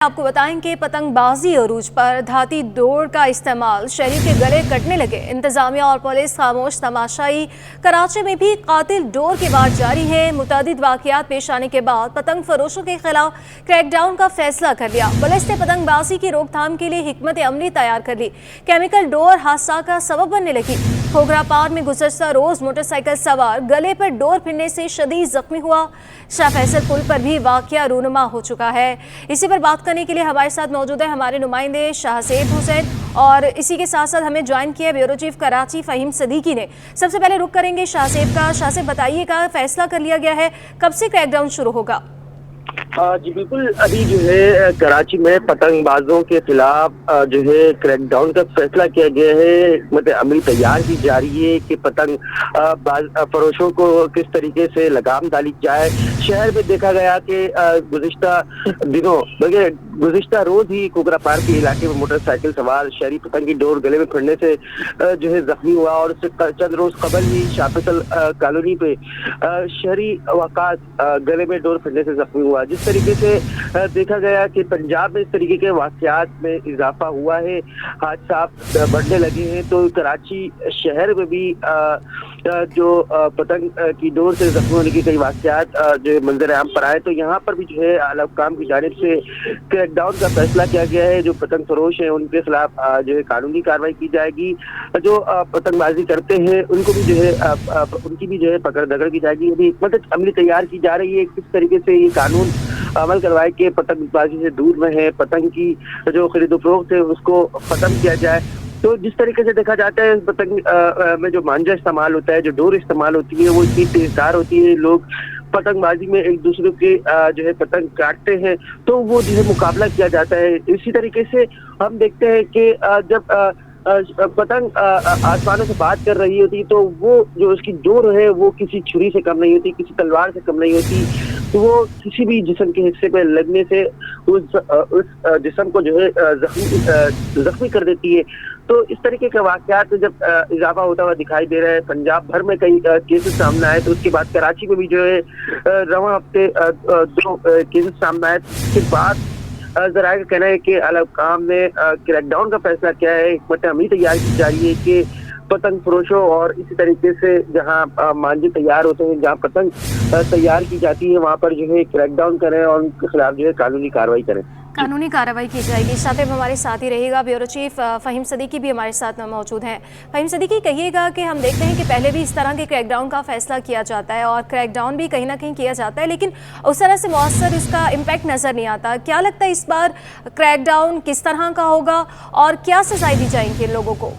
आपको बताएं कि पतंगबाजी अरूज पर धाती डोर का इस्तेमाल शहरी के गले कटने लगे। इंतजामिया और पुलिस खामोश तमाशाई। कराची में भी कातिल डोर के वार जारी है। मुतअद्दिद वाक़यात पेश आने के बाद पतंग फरोशों के खिलाफ क्रैकडाउन का फैसला कर लिया। पुलिस ने पतंगबाजी की रोकथाम के लिए हिकमत अमली तैयार कर ली। केमिकल डोर हादसा का सबब बनने लगी। खोगरापार में गुज़श्ता रोज मोटरसाइकिल सवार गले पर डोर फिरने से शदीद जख्मी हुआ। शाह फैसल पुल पर भी वाक़या रूनुमा हो चुका है। इसी पर बात करने के लिए हमारे साथ मौजूद है हमारे नुमाइंदे शाहज़ेब हुसैन, और इसी के साथ साथ हमें ज्वाइन किया ब्यूरो चीफ कराची फ़हीम सदीकी ने। सबसे पहले रुख करेंगे शाहज़ेब का। शाहज़ेब, बताइएगा, फैसला कर लिया गया है, कब से क्रैकडाउन शुरू होगा? जी बिल्कुल, अभी जो है कराची में पतंगबाजों के खिलाफ जो है क्रैकडाउन का फैसला किया गया है। मतलब अमली तैयार की जा रही है कि पतंग फरोशों को किस तरीके से लगाम डाली जाए। शहर में देखा गया कि गुज़िश्ता दिनों बल्कि गुज़िश्ता रोज ही कोकरापार के इलाके में मोटरसाइकिल सवार शहरी पतंग की डोर गले में फिरने से जो है जख्मी हुआ, और उससे चंद रोज कबल ही शाफिसल कॉलोनी पे शहरी वकास गले में डोर फिरने से जख्मी हुआ। जिस तरीके से देखा गया कि पंजाब में इस तरीके के वाक़यात में इजाफा हुआ है, हादसा बढ़ने लगे हैं, तो कराची शहर में भी जो पतंग की डोर से जख्मी होने के कई वाक़यात जो मंजर आम पर आए, तो यहाँ पर भी जो है आला हुक्काम की जानिब से क्रैकडाउन का फैसला किया गया है। जो पतंग फरोश है उनके खिलाफ जो है कानूनी कार्रवाई की जाएगी। जो पतंगबाजी करते हैं उनको भी जो है उनकी भी जो है पकड़ दकड़ की जाएगी। अभी मतलब अमली तैयार की जा रही है किस तरीके से ये कानून अमल करवाए कि पतंगबाजी से दूर रहें, पतंग की जो खरीदो फरोख्त है उसको खत्म किया जाए। तो जिस तरीके से देखा जाता है पतंग में जो मांझा इस्तेमाल होता है, जो डोर इस्तेमाल होती है, वो इतनी तेजधार होती है। लोग पतंगबाजी में एक दूसरे के जो है पतंग काटते हैं, तो वो जो है मुकाबला किया जाता है। इसी तरीके से हम देखते हैं कि जब पतंग आसमानों से बात कर रही होती तो वो जो उसकी डोर है वो किसी छुरी से कम नहीं होती, किसी तलवार से कम नहीं होती। तो वो किसी भी जिस्म के हिस्से पे लगने से उस जिस्म को जो है जख्मी कर देती है। तो इस तरीके के वाक़यात जब इजाफा होता हुआ दिखाई दे रहा है, पंजाब भर में कई केसेस सामने आए, तो उसके बाद कराची में भी जो है रवां हफ्ते 2 केसेस सामने आए। उसके बाद ज़राए का कहना है कि आला हुक्काम ने क्रैकडाउन का फैसला किया है। हिकमत अमली तैयार की जा रही है कि पतंग फरोशों और इसी तरीके से जहां मांझे तैयार होते हैं, जहां पतंग तैयार की जाती है, वहां पर जो है क्रैकडाउन करें और उनके खिलाफ जो है कानूनी कार्रवाई करें। कानूनी कार्रवाई की जाएगी। साथ में हमारे साथ ही रहेगा ब्यूरो चीफ फ़हीम सदीकी भी हमारे साथ मौजूद हैं। फ़हीम सदीकी, कहिएगा कि हम देखते हैं कि पहले भी इस तरह के क्रैकडाउन का फैसला किया जाता है और क्रैकडाउन भी कहीं ना कहीं किया जाता है, लेकिन उस तरह से मौसर इसका इम्पैक्ट नज़र नहीं आता। क्या लगता है इस बार क्रैकडाउन किस तरह का होगा और क्या सजाएं दी जाएंगी इन लोगों को?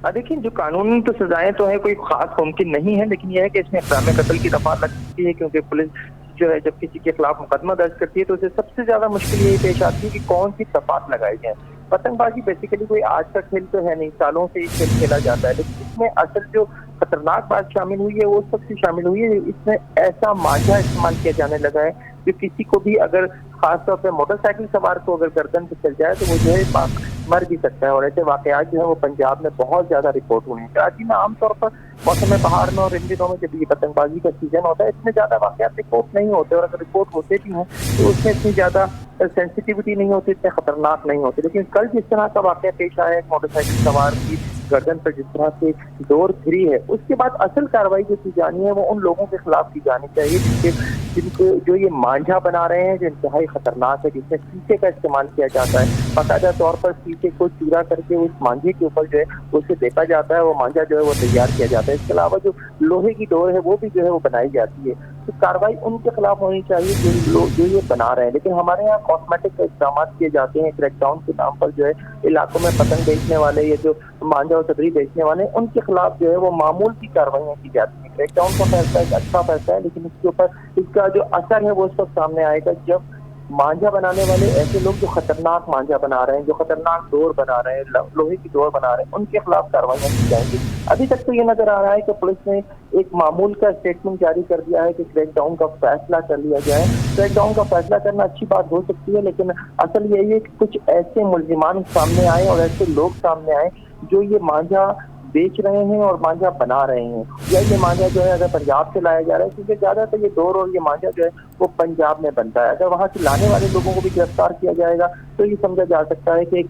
देखिए, जो कानूनी तो सजाएं तो है, कोई खास मुमकिन नहीं है, लेकिन यह है कि इसमें इक़राम कत्ल की दफा लग सकती है, क्योंकि पुलिस जो है जब किसी के खिलाफ मुकदमा दर्ज करती है तो उसे सबसे ज्यादा मुश्किल यही पेश आती है कि कौन सी दफात लगाई जाए। पतंगबाजी बेसिकली कोई आज का खेल तो है नहीं, सालों से ये खेल खेला जाता है, लेकिन इसमें असल जो खतरनाक बात शामिल हुई है वो उस वक्त शामिल हुई है इसमें ऐसा मांझा इस्तेमाल किया जाने लगा है जो किसी को भी, अगर खासतौर पर मोटरसाइकिल सवार को अगर गर्दन पे चल जाए तो वो जो है मर भी सकता है। और ऐसे वाकयात जो है वो पंजाब में बहुत ज्यादा रिपोर्ट हुए हैं। कराची में आमतौर पर मौसम बहार में और इन दिनों में जब ये पतंगबाजी का सीजन होता है, इसमें ज्यादा वाकयात रिपोर्ट नहीं होते, और अगर रिपोर्ट होते भी हैं तो उसमें इतनी ज्यादा सेंसिटिविटी नहीं होती, इतने खतरनाक नहीं होते। लेकिन कल जिस तरह का वाकया पेश आया, मोटरसाइकिल सवार की गर्दन पर जिस तरह से डोर गिरी है, उसके बाद असल कार्रवाई जो की जानी है वो उन लोगों के खिलाफ की जानी चाहिए जिनको जो ये मांझा बना रहे हैं, जो इंतहाई खतरनाक है, जिसमें शीशे का इस्तेमाल किया जाता है। बाकायदा तौर पर शीशे को चूरा करके उस मांझे के ऊपर जो है उसे देखा जाता है, वो मांझा जो है वो तैयार किया जाता है। इसके अलावा जो लोहे की डोर है वो भी जो है वो बनाई जाती है। तो कार्रवाई उनके खिलाफ होनी चाहिए जो ये बना रहे हैं। लेकिन हमारे यहाँ कॉस्मेटिक इक़दाम किए जाते हैं क्रैकडाउन के नाम पर, जो है इलाकों में पतंग बेचने वाले या जो मांझा और सदरी बेचने वाले, उनके खिलाफ जो है वो मामूल की कार्रवाइयाँ की जाती हैं। क्रैकडाउन का फैसला एक अच्छा फैसला है, लेकिन इसके ऊपर इसका जो असर है वो उस वक्त सामने आएगा जब मांझा बनाने वाले ऐसे लोग जो खतरनाक मांझा बना रहे हैं, जो खतरनाक डोर बना रहे हैं, लोहे की डोर बना रहे हैं, उनके खिलाफ कार्रवाइयाँ की जाएंगी। अभी तक तो ये नजर आ रहा है कि पुलिस ने एक मामूल का स्टेटमेंट जारी कर दिया है कि क्रैकडाउन का फैसला कर लिया जाए। क्रैकडाउन का फैसला करना अच्छी बात हो सकती है, लेकिन असल यही है कि कुछ ऐसे मुल्जिमान सामने आए और ऐसे लोग सामने आए जो ये मांझा بیچ رہے ہیں اور مانجا بنا رہے ہیں، یا یہ مانجا جو ہے اگر پنجاب سے لایا جا رہا ہے، کیونکہ زیادہ تر یہ ڈور اور یہ مانجا جو ہے وہ پنجاب میں بنتا ہے، اگر وہاں سے لانے والے لوگوں کو بھی گرفتار کیا جائے گا تو یہ سمجھا جا سکتا ہے کہ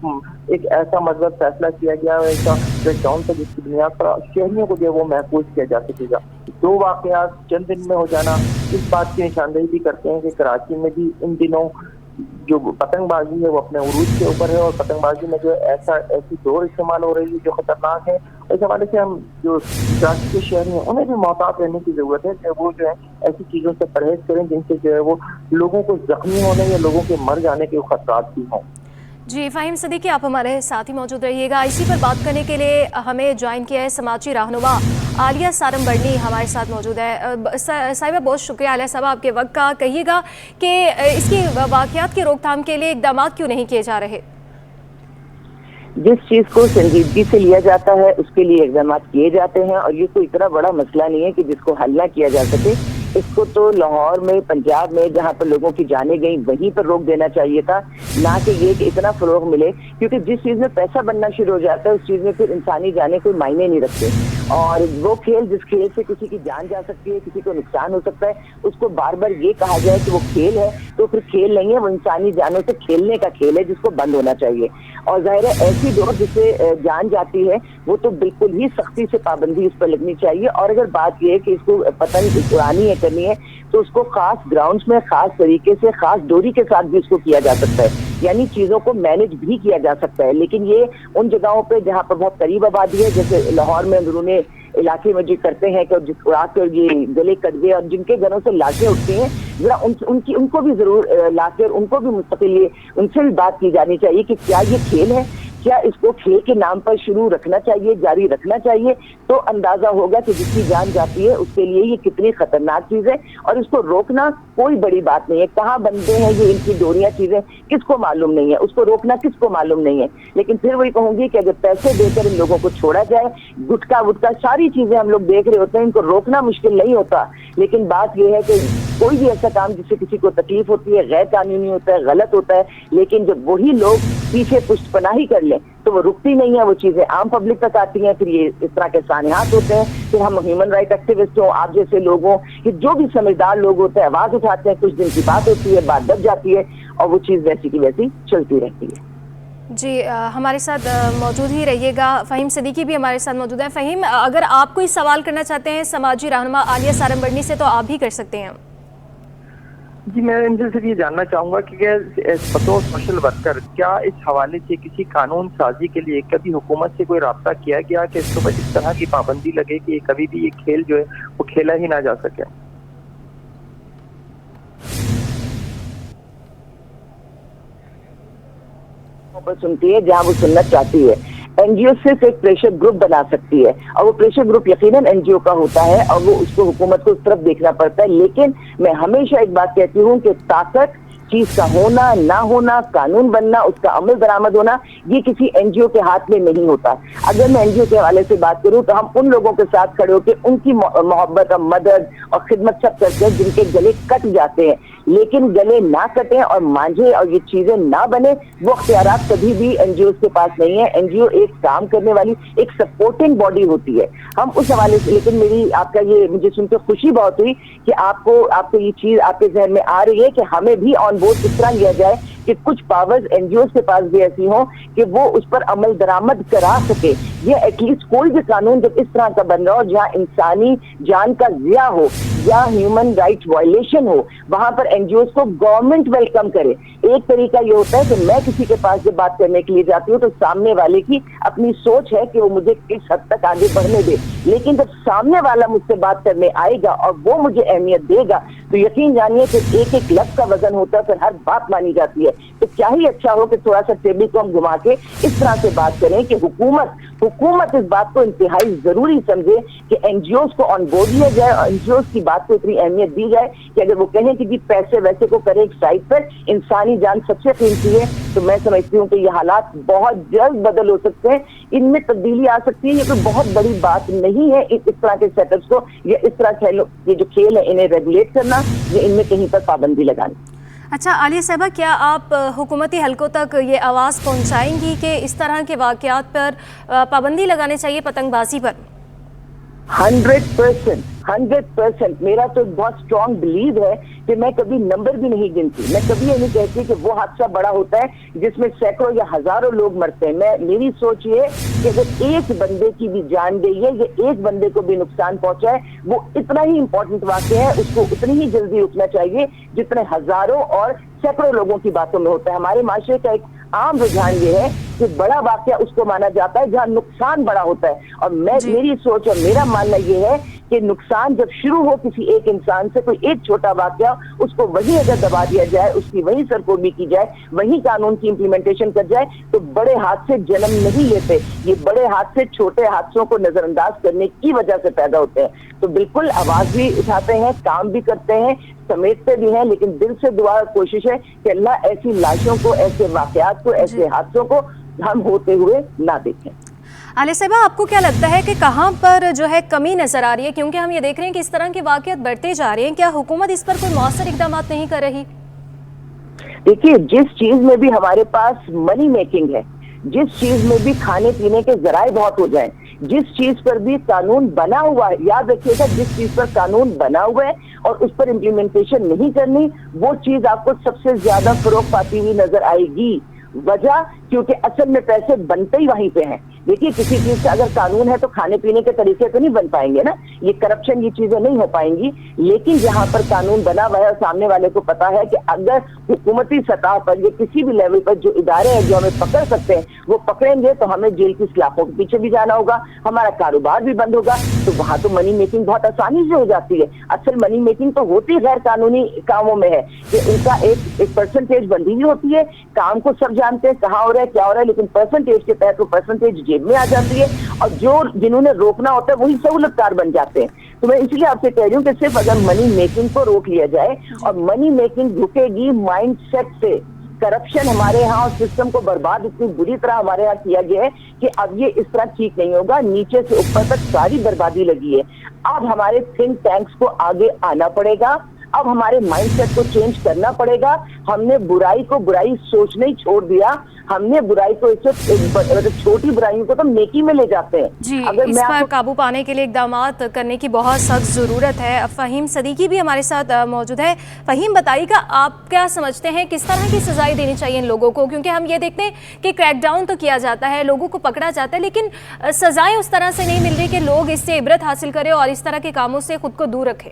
ایک ایسا مثبت فیصلہ کیا گیا ہے، ایسا کریک ڈاؤن تھا جس کی بنیاد پر شہریوں کو جو ہے وہ محفوظ کیا جا سکے گا۔ 2 واقعات چند دن میں ہو جانا اس بات کی نشاندہی بھی کرتے ہیں کہ کراچی میں بھی ان دنوں جو پتنگ بازی ہے وہ اپنے عروج کے اوپر ہے، اور پتنگ بازی میں جو ایسی ڈور استعمال ہو رہی ہے جو خطرناک ہے۔ اس حوالے سے ہم جو کراچی کے شہری ہیں انہیں بھی محتاط رہنے کی ضرورت ہے کہ وہ جو ہے ایسی چیزوں سے پرہیز کریں جن سے جو ہے وہ لوگوں کو زخمی ہونے یا لوگوں کے مر جانے کے خطرات بھی ہوں۔ جی فہیم صدیقی، آپ ہمارے ساتھ ہی موجود رہیے گا۔ اسی پر بات کرنے کے لیے ہمیں جوائن کیا ہے سماجی رہنما عالیہ سارم بڑنی ہمارے ساتھ موجود ہے۔ صاحبہ بہت شکریہ عالیہ صاحبہ آپ کے وقت کا۔ کہیے گا کہ اس کی واقعات کی روک تھام کے لیے اقدامات کیوں نہیں کیے جا رہے؟ جس چیز کو سنجیدگی سے لیا جاتا ہے اس کے لیے اقدامات کیے جاتے ہیں، اور یہ کوئی اتنا بڑا مسئلہ نہیں ہے کہ جس کو حل نہ کیا جا سکے۔ اس کو تو لاہور میں، پنجاب میں جہاں پر لوگوں کی جانیں گئیں وہیں پر روک دینا چاہیے تھا، نہ کہ یہ کہ اتنا فروغ ملے، کیونکہ جس چیز میں پیسہ بننا شروع ہو جاتا ہے اس چیز میں پھر انسانی جانیں کوئی معنی نہیں رکھتے، اور وہ کھیل جس کھیل سے کسی کی جان جا سکتی ہے، کسی کو نقصان ہو سکتا ہے، اس کو بار بار یہ کہا جائے کہ وہ کھیل ہے تو پھر کھیل نہیں ہے، وہ انسانی جانوں سے کھیلنے کا کھیل ہے جس کو بند ہونا چاہیے۔ اور ظاہر ہے ایسی ڈور جس سے جان جاتی ہے وہ تو بالکل ہی سختی سے پابندی اس پر لگنی چاہیے، اور اگر بات یہ ہے کہ اس کو پتنگ اڑانی ہے، کرنی ہے، تو اس کو خاص گراؤنڈز میں خاص طریقے سے خاص ڈوری کے ساتھ بھی اس کو کیا جا سکتا ہے، یعنی چیزوں کو مینج بھی کیا جا سکتا ہے۔ لیکن یہ ان جگہوں پہ جہاں پر بہت قریب آبادی ہے، جیسے لاہور میں اندرون علاقے میں جو کرتے ہیں کہ جس اڑا کر یہ گلے کٹ گئے، اور جن کے گھروں سے لاشیں اٹھتی ہیں، ذرا ان کو بھی ضرور لا کر ان کو بھی مستقل ان سے بھی بات کی جانی چاہیے کہ کیا یہ کھیل ہے، کیا اس کو کھیل کے نام پر شروع رکھنا چاہیے، جاری رکھنا چاہیے، تو اندازہ ہوگا کہ جس کی جان جاتی ہے اس کے لیے یہ کتنی خطرناک چیز ہے، اور اس کو روکنا کوئی بڑی بات نہیں ہے۔ کہاں بنتے ہیں یہ ان کی ڈوریاں چیزیں کس کو معلوم نہیں ہے، اس کو روکنا کس کو معلوم نہیں ہے۔ لیکن پھر وہی کہوں گی کہ اگر پیسے دے کر ان لوگوں کو چھوڑا جائے، گٹکا وٹکا ساری چیزیں ہم لوگ دیکھ رہے ہوتے ہیں، ان کو روکنا مشکل نہیں ہوتا، لیکن بات یہ ہے کہ کوئی بھی ایسا کام جس سے کسی کو تکلیف ہوتی ہے، غیر قانونی ہوتا ہے، غلط ہوتا ہے، لیکن جب وہی لوگ پیچھے پشت پناہی کر لیں تو وہ رکتی نہیں ہے، وہ چیزیں عام پبلک تک آتی ہیں، پھر یہ اس طرح کے سانحات ہوتے ہیں، پھر ہم ہیومن رائٹ ایکٹیوسٹ ہوں، آپ جیسے لوگ ہوں، کہ جو بھی سمجھدار لوگ ہوتے ہیں آواز اٹھاتے ہیں، کچھ دن کی بات ہوتی ہے، بات دب جاتی ہے، اور وہ چیز ویسی کی ویسی چلتی رہتی ہے۔ جی ہمارے ساتھ موجود ہی رہیے گا۔ فہیم صدیقی بھی ہمارے ساتھ موجود ہیں۔ فہیم، اگر آپ کوئی سوال کرنا چاہتے ہیں سماجی رہنما عالیہ سارم بڑنی سے تو آپ بھی کر سکتے ہیں۔ جی میں ان سے صرف یہ جاننا چاہوں گا کہ بطور سوشل ورکر کیا اس حوالے سے کسی قانون سازی کے لیے کبھی حکومت سے کوئی رابطہ کیا گیا کہ اس کو اس طرح کی پابندی لگے کہ کبھی بھی یہ کھیل جو ہے وہ کھیلا ہی نہ جا سکے؟ سنتی ہے جہاں وہ سننا چاہتی ہے، این جی او صرف ایک پریشر گروپ بنا سکتی ہے، اور وہ پریشر گروپ یقیناً این جی او کا ہوتا ہے، اور وہ اس کو حکومت کو اس طرف دیکھنا پڑتا ہے۔ لیکن میں ہمیشہ ایک بات کہتی ہوں کہ طاقت چیز کا ہونا نہ ہونا، قانون بننا، اس کا عمل درآمد ہونا، یہ کسی این جی او کے ہاتھ میں نہیں ہوتا۔ اگر میں این جی او کے حوالے سے بات کروں تو ہم ان لوگوں کے ساتھ کھڑے ہو کے ان کی محبت اور مدد اور خدمت سب کرتے ہیں جن کے گلے کٹ جاتے ہیں، لیکن گلے نہ کٹیں اور مانجھے اور یہ چیزیں نہ بنے، وہ اختیارات کبھی بھی این جی او کے پاس نہیں ہے۔ این جی او ایک کام کرنے والی ایک سپورٹنگ باڈی ہوتی ہے۔ ہم اس حوالے سے، لیکن میری آپ کا یہ مجھے سن کے خوشی بہت ہوئی کہ آپ کو یہ چیز آپ کے ذہن میں آ رہی ہے کہ ہمیں بھی آن بورڈ اس طرح لیا جائے کہ کچھ پاورز این جی اوز کے پاس بھی ایسی ہوں کہ وہ اس پر عمل درآمد کرا سکے۔ یہ ایٹ لیسٹ کوئی بھی قانون جب اس طرح کا بن رہا ہو جہاں انسانی جان کا ضیاع ہو یا ہیومن رائٹ وائلیشن ہو، وہاں پر این جی اوز کو گورنمنٹ ویلکم کرے۔ ایک طریقہ یہ ہوتا ہے کہ میں کسی کے پاس جب بات کرنے کے لیے جاتی ہوں تو سامنے والے کی اپنی سوچ ہے کہ وہ مجھے کس حد تک آگے بڑھنے دے، لیکن جب سامنے والا مجھ سے بات کرنے آئے گا اور وہ مجھے اہمیت دے گا تو یقین جانیے کہ ایک ایک لفظ کا وزن ہوتا ہے، پھر ہر بات مانی جاتی ہے۔ تو کیا ہی اچھا ہو کہ تھوڑا سا ٹیبل کو ہم گھما کے اس طرح سے بات کریں کہ حکومت اس بات کو انتہائی ضروری سمجھے کہ این جی اوز کو آن بورڈ لیا جائے، اور این جی اوز کی بات کو اتنی اہمیت دی جائے کہ اگر وہ کہیں کہ جی پیسے ویسے کو کرے ایک سائڈ پر، انسانی جان سب سے قیمتی ہے، تو میں سمجھتی ہوں کہ یہ حالات بہت جلد بدل ہو سکتے ہیں، ان میں تبدیلی آ سکتی ہے۔ یہ کوئی بہت بڑی بات نہیں ہے اس طرح کے سیٹ اپس کو یا اس طرح یہ جو کھیل ہے انہیں ریگولیٹ کرنا یا ان میں کہیں پر پابندی لگانی۔ अच्छा आलिया साहबा, क्या आप हुकूमती हलकों तक ये आवाज़ पहुंचाएंगी कि इस तरह के वाक़यात पर पाबंदी लगाने चाहिए पतंगबाजी पर? 100% मेरा तो बहुत स्ट्रॉन्ग बिलीव है कि मैं कभी नंबर भी नहीं गिनती, मैं कभी ये नहीं कहती कि वो हादसा बड़ा होता है जिसमें सैकड़ों या हजारों लोग मरते हैं। मेरी सोच ये है कि अगर एक बंदे की भी जान गई है या एक बंदे को भी नुकसान पहुंचा है, वो इतना ही इंपॉर्टेंट वाक़या है, उसको उतनी ही जल्दी रुकना चाहिए जितने हजारों और सैकड़ों लोगों की बातों में होता है। हमारे माशरे का एक आम रुझान ये है कि बड़ा वाकया उसको माना जाता है जहां नुकसान बड़ा होता है, और मेरी सोच और मेरा मानना ये है कि नुकसान जब शुरू हो किसी एक इंसान से, कोई एक छोटा वाकया, उसको वहीं अगर दबा दिया जाए, उसकी वहीं सरकोबी की जाए, वहीं कानून की इम्प्लीमेंटेशन कर जाए, तो बड़े हादसे जन्म नहीं लेते। ये बड़े हादसे छोटे हादसों को नजरअंदाज करने की वजह से पैदा होते हैं। तो बिल्कुल आवाज भी उठाते हैं, काम भी करते हैं, समेटते भी हैं, लेकिन दिल से दुआ कोशिश है कि अल्लाह ऐसी लाशों को, ऐसे वाकयात को, ऐसे हादसों को हम होते हुए ना देखें। आलिया साहबा, आपको क्या लगता है कि कहाँ पर जो है कमी नजर आ रही है, क्योंकि हम ये देख रहे हैं कि इस तरह के वाकयात बढ़ते जा रहे हैं, क्या हुकूमत इस पर कोई मौसर इकदाम नहीं कर रही? देखिए, जिस चीज में भी हमारे पास मनी मेकिंग है, जिस चीज में भी खाने पीने के जराए बहुत हो जाएं, जिस चीज पर भी कानून बना हुआ है, याद रखिएगा, जिस चीज पर कानून बना हुआ है और उस पर इम्प्लीमेंटेशन नहीं करनी, वो चीज आपको सबसे ज्यादा फरोग पाती हुई नजर आएगी। वजह, क्योंकि असल में पैसे बनते ही वहीं पे हैं। देखिए, किसी चीज का अगर कानून है तो खाने पीने के तरीके तो नहीं बन पाएंगे ना, ये करप्शन, ये चीजें नहीं हो पाएंगी। लेकिन जहां पर कानून बना हुआ है और सामने वाले को पता है कि अगर हुकूमती सतह पर या किसी भी लेवल पर जो इदारे हैं जो हमें पकड़ सकते हैं वो पकड़ेंगे, तो हमें जेल की सलाखों के पीछे भी जाना होगा, हमारा कारोबार भी बंद होगा। तो वहां तो मनी मेकिंग बहुत आसानी से हो जाती है। असल मनी मेकिंग तो होती गैर कानूनी कामों में है कि उनका एक परसेंटेज बंदी भी होती है। काम को सब जानते हैं कहाँ हो रहा है, क्या हो रहा है, लेकिन परसेंटेज के तहत वो परसेंटेज जेब में आ जाती है, और जो जिन्होंने रोकना होता है वही सहूलतकार बन जाते हैं। तो मैं इसलिए आपसे कह रही हूँ कि सिर्फ अगर मनी मेकिंग को रोक लिया जाए, और मनी मेकिंग रुकेगी माइंडसेट से। करप्शन हमारे यहाँ और सिस्टम को बर्बाद इतनी बुरी तरह हमारे यहाँ किया गया है कि अब ये इस तरह ठीक नहीं होगा। नीचे से ऊपर तक सारी बर्बादी लगी है। अब हमारे थिंक टैंक्स को आगे आना पड़ेगा, अब हमारे माइंडसेट को चेंज करना पड़ेगा। हमने बुराई को बुराई सोचना ही छोड़ दिया, हमने बुराई को इससे छोटी बुराइयों को तो नेकी में ले जाते हैं। जी, इस पर काबू पाने के लिए इकदाम करने की बहुत सख्त ज़रूरत है। फ़हीम सदीकी भी हमारे साथ मौजूद है। फ़हीम, बताइएगा, आप क्या समझते हैं किस तरह की सजाएं देनी चाहिए इन लोगों को? क्योंकि हम ये देखते हैं कि क्रैकडाउन तो किया जाता है, लोगों को पकड़ा जाता है, लेकिन सजाएं उस तरह से नहीं मिल रही कि लोग इससे इबरत हासिल करें और इस तरह के कामों से खुद को दूर रखें।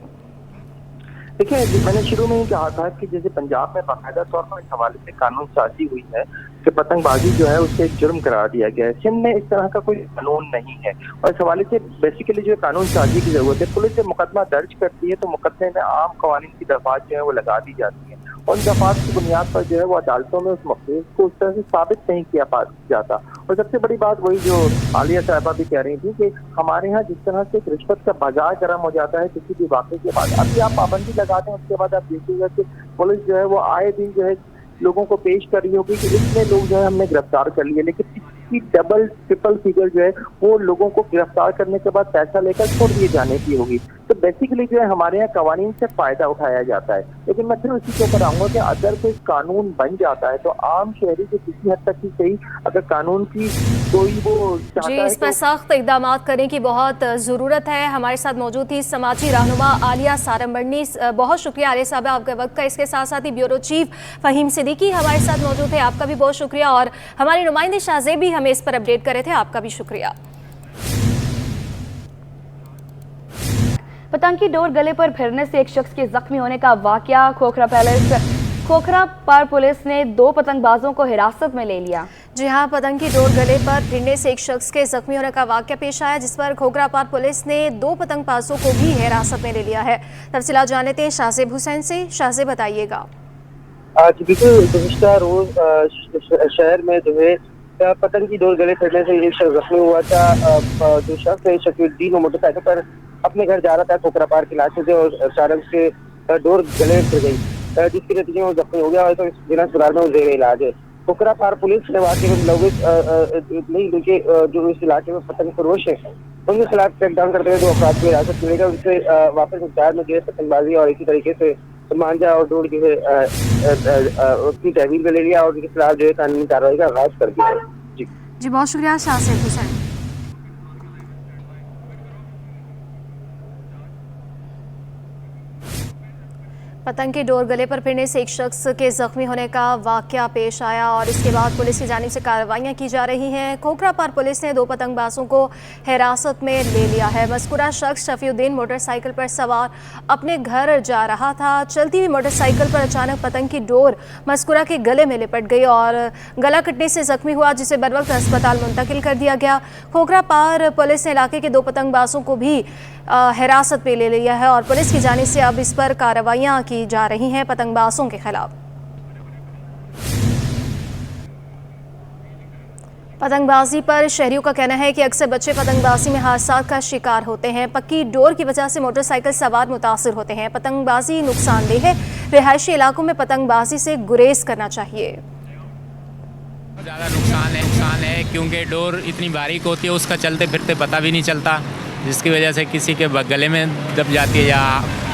देखिए, मैंने शुरू में ही कहा था कि जैसे पंजाब में बाकायदा तौर पर इस हवाले से कानून साजी हुई है कि पतंगबाजी जो है उससे एक जुर्म करार दिया गया है। सिंध में इस तरह का कोई कानून नहीं है, और इस हवाले से बेसिकली जो कानून साजी की जरूरत है। पुलिस जब मुकदमा दर्ज करती है तो मुकदमे में आम कवानीन की दफात जो है वो लगा दी जाती है, और दफात की बुनियाद पर जो है वो अदालतों में उस मकसूद को उस तरह से साबित नहीं किया जाता। और सबसे बड़ी बात वही जो आलिया साहबा भी कह रही थी कि हमारे यहाँ जिस तरह से रिश्वत का बाजार गर्म हो जाता है किसी भी वाक़े के बाद, अभी आप पाबंदी लगा दें उसके बाद आप देखिएगा कि पुलिस जो है वो आए दिन जो है लोगों को पेश कर रही होगी कि इतने लोग जो है हमने गिरफ्तार कर लिए, लेकिन इसकी डबल ट्रिपल फिगर जो है वो लोगों को गिरफ्तार करने के बाद पैसा लेकर छोड़ दिए जाने की होगी। तो बेसिकली जो है हमारे यहाँ कवानीन से फायदा उठाया जाता है। लेकिन मैं फिर उसी के ऊपर आऊंगा कि अगर कोई कानून बन जाता है तो आम शहरी को किसी हद तक ही सही, अगर कानून की कोई वो जी, इस पर सख्त इकदाम करने की बहुत ज़रूरत है। हमारे साथ मौजूद थी समाजी रहनुमा आलिया सारंबड़नी। बहुत शुक्रिया आलिया साहब आपके वक्त का। इसके साथ साथ ही ब्यूरो चीफ फ़हीम सिद्दीकी हमारे साथ मौजूद थे, आपका भी बहुत शुक्रिया। और हमारे नुमाइंदे शाहजेब भी हमें इस पर अपडेट कर रहे थे, आपका भी शुक्रिया। पतंग की डोर गले पर फिरने से एक शख्स के जख्मी होने का वाकया खोखरा पार पुलिस ने 2 पतंगबाजों को हिरासत में ले लिया। जी हाँ, पतंग की डोर गले पर फिरने से एक शख्स के जख्मी होने का वाकया पेश आया, जिस पर खोखरा पार पुलिस ने 2 पतंगबाजों को भी हिरासत में ले लिया है। तफसीलात जान लेते हैं शाहजेब हुसैन से। शाहजेब, बताइएगा। आज बिल्कुल गुज़िश्ता रोज शहर में जो है पतंग की डोर गले फिरने से एक शख्स जख्मी हुआ था। जो शख्स है शकीउद्दीन, वो मोटरसाइकिल पर अपने घर जा रहा था खोखरा पार के इलाके से, और अचानक से डोर गले फिर गई, जिसके नतीजे में वो जख्मी हो गया, और तो जिला अस्पताल में वो जेर इलाज है। खोखरा पार पुलिस ने वाकई में मुलविस नहीं, उनके जो इस इलाके में पतंग फरोश है उनके खिलाफ क्रैकडाउन करते हुए 2 अफराद को हिरासत मिलेगा। उनसे वापस मुख्तार में जो है पतंगबाजी और इसी तरीके से मांझा और डोर जो है उसकी तहवील में ले लिया और उनके खिलाफ जो है कानूनी कार्रवाई का आगाज कर दिया है। जी जी बहुत शुक्रिया शासिर हुसैन। पतंग के डोर गले पर फिरने से एक शख्स के जख्मी होने का वाकया पेश आया और इसके बाद पुलिस की जानिब से कार्रवाइयां की जा रही हैं। खोखरापार पुलिस ने 2 पतंगबाजों को हिरासत में ले लिया है। मज़कूरा शख्स शफीउद्दीन मोटरसाइकिल पर सवार अपने घर जा रहा था। चलती हुई मोटरसाइकिल पर अचानक पतंग की डोर मज़कूरा के गले में लिपट गई और गला कटने से जख्मी हुआ, जिसे बरवक्त अस्पताल मुंतकिल कर दिया गया। खोखरापार पुलिस ने इलाके के 2 पतंगबाजों को भी हिरासत में ले लिया है और पुलिस की जानिब से अब इस पर कार्रवाइयां की जा रही हैं पतंगबाजों के खिलाफ। पतंगबाजी पर शहरियों का कहना है कि अक्सर बच्चे पतंगबाजी में हादसा का शिकार होते हैं। पक्की डोर की वजह से मोटरसाइकिल सवार मुतासिर होते हैं। पतंगबाजी नुकसानदेह है, रिहायशी इलाकों में पतंगबाजी से गुरेज करना चाहिए। ज़्यादा नुकसान है क्योंकि डोर इतनी बारीक होती है, उसका चलते फिरते पता भी नहीं चलता, जिसकी वजह से किसी के गले में दब जाती है या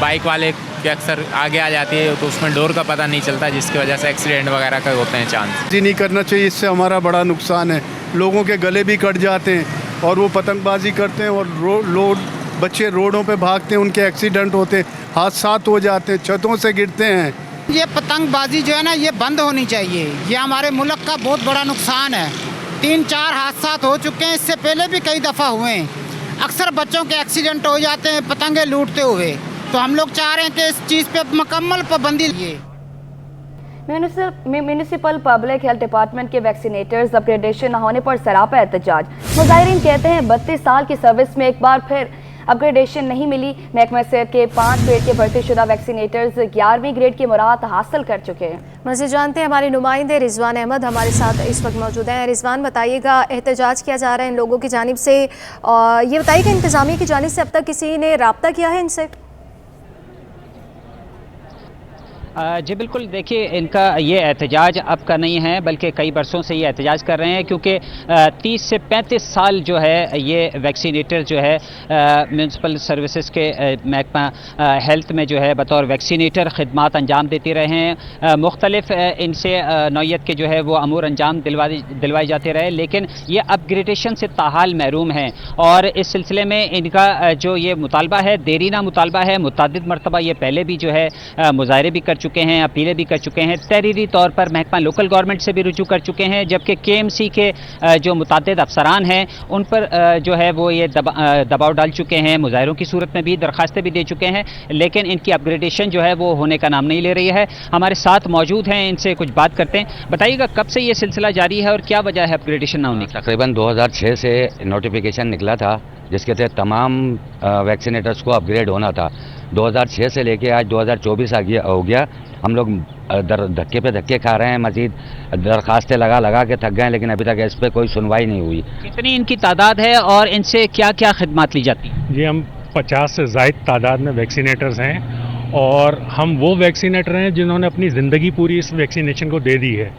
बाइक वाले के अक्सर आगे आ जाती है तो उसमें डोर का पता नहीं चलता, जिसकी वजह से एक्सीडेंट वगैरह का होते हैं चांस। नहीं करना चाहिए, इससे हमारा बड़ा नुकसान है। लोगों के गले भी कट जाते हैं और वो पतंगबाजी करते हैं और बच्चे रोडों पे भागते हैं, उनके एक्सीडेंट होते हैं, हादसात हो जाते हैं, छतों से गिरते हैं। ये पतंगबाजी जो है ना, ये बंद होनी चाहिए। ये हमारे मुल्क का बहुत बड़ा नुकसान है। 3-4 हादसात हो चुके हैं, इससे पहले भी कई दफ़ा हुए हैं। अक्सर बच्चों के एक्सीडेंट हो जाते हैं पतंगे लूटते हुए। तो हम लोग चाह रहे हैं कि इस चीज़ पे मुकम्मल पाबंदी लिए। म्यूनिसिपल पब्लिक हेल्थ डिपार्टमेंट के वैक्सीनेटर्स अपग्रेडेशन न होने पर सरापा एहतजाज। मुजाहिरीन कहते हैं 32 साल की सर्विस में एक बार फिर अपग्रेडेशन नहीं मिली। महकमा सेहत के 5 ग्रेड के भर्ती शुदा वैक्सीनेटर्स 11वीं ग्रेड की मुराद हासिल कर चुके हैं। मज़ीद जानते हैं हमारे नुमाइंदे रिजवान अहमद हमारे साथ इस वक्त मौजूद हैं। रिजवान, बताइएगा, एहतजाज किया जा रहा है इन लोगों की जानिब से, और ये बताइए कि इंतज़ामिया की जानिब से अब तक किसी ने राब्ता किया है इनसे? जी बिल्कुल, देखिए इनका ये एहतजाज अब का नहीं है बल्कि कई बरसों से ये एहतजाज कर रहे हैं, क्योंकि 30 से 35 साल जो है ये वैक्सीनेटर जो है म्यूनसिपल सर्विसेज के महकमा हेल्थ में जो है बतौर वैक्सीनेटर खिदमात अंजाम देते रहे हैं। मुख्तलिफ इनसे नौयत के जो है वो अमूर अंजाम दिलवाए जाते रहे, लेकिन ये अपग्रेडेशन से ताहाल महरूम हैं। और इस सिलसिले में इनका जो ये मुतालबा है, देरीना मुतालबा है, मुतअद्दिद मरतबा ये पहले भी जो है मुजाहरे भी कर चुके हैं, अपीलें भी कर चुके हैं, तहरीरी तौर पर महकमा लोकल गवर्नमेंट से भी रुजू कर चुके हैं, जबकि KMC के जो मुतादिद अफसरान हैं उन पर जो है वो ये दबाव डाल चुके हैं, मुजाहरों की सूरत में भी दरखास्तें भी दे चुके हैं, लेकिन इनकी अपग्रेडेशन जो है वो होने का नाम नहीं ले रही है। हमारे साथ मौजूद हैं, इनसे कुछ बात करते हैं। बताइएगा कब से ये सिलसिला जारी है और क्या वजह है अपग्रेडेशन ना होने की? तकरीबन 2006 से नोटिफिकेशन निकला था जिसके तहत तमाम वैक्सीनेटर्स को अपग्रेड होना था। 2006 से लेके आज 2024 हो गया। हम लोग धक्के पे धक्के खा रहे हैं, मजीद दरखास्तें लगा के थक गए, लेकिन अभी तक इस पर कोई सुनवाई नहीं हुई। कितनी इनकी तादाद है और इनसे क्या क्या खिदमत ली जाती है? जी, हम 50 से ज़ायद तादाद में वैक्सीनेटर्स हैं और हम वो वैक्सीनेटर हैं जिन्होंने अपनी ज़िंदगी पूरी इस वैक्सीनेशन को दे दी है।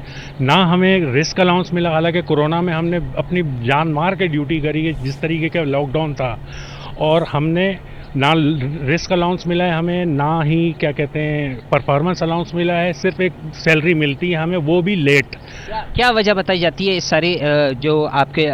ना हमें रिस्क अलाउंस मिला, हालांकि कोरोना में हमने अपनी जान मार के ड्यूटी करी है, जिस तरीके का लॉकडाउन था, और हमने ना रिस्क अलाउंस मिला है हमें, ना ही क्या कहते हैं परफॉर्मेंस अलाउंस मिला है। सिर्फ एक सैलरी मिलती है हमें, वो भी लेट। क्या वजह बताई जाती है इस सारी जो आपके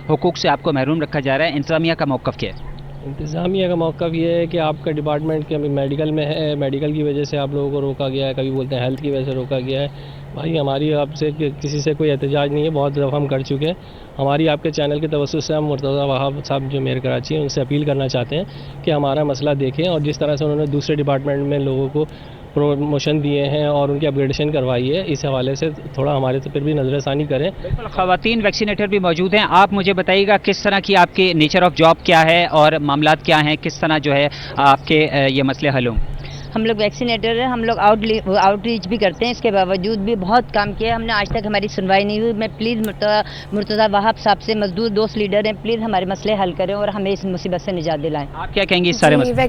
हुकूक से आपको महरूम रखा जा रहा है? इंतज़ामिया का मौक़िफ़ क्या है? इंतज़ामिया का मौक़िफ़ ये है कि आपका डिपार्टमेंट के अभी मेडिकल में है, मेडिकल की वजह से आप लोगों को रोका गया है, कभी बोलते हैं हेल्थ की वजह से रोका गया है। भाई हमारी आपसे किसी से कोई एहतजाज नहीं है, बहुत दफ़ा हम कर चुके हैं। हमारी आपके चैनल के तवज्जुह से हम मुर्तज़ा वहाब साहब जो मेयर कराची हैं उनसे अपील करना चाहते हैं कि हमारा मसला देखें, और जिस तरह से उन्होंने दूसरे डिपार्टमेंट में लोगों को प्रमोशन दिए हैं और उनकी अपग्रेडेशन करवाई है, इस हवाले से थोड़ा हमारे तो फिर भी नज़रसानी करें। ख़वातीन वैक्सीनेटर भी मौजूद हैं, आप मुझे बताइएगा किस तरह की आपकी नेचर ऑफ जॉब क्या है और मामलात क्या हैं, किस तरह जो है आपके ये मसले हल हों? हम लोग वैक्सीनेटर हैं, हम लोग आउटरीच भी करते हैं, इसके बावजूद भी बहुत काम किया हमने, आज तक हमारी सुनवाई नहीं हुई। मैं प्लीज़ मुर्तज़ा वहाब साहब से, मजदूर दोस्त लीडर हैं, प्लीज़ हमारे मसले हल करें और हमें इस मुसीबत से निजात दिलाएं। आप क्या कहेंगी इस सारे मसले?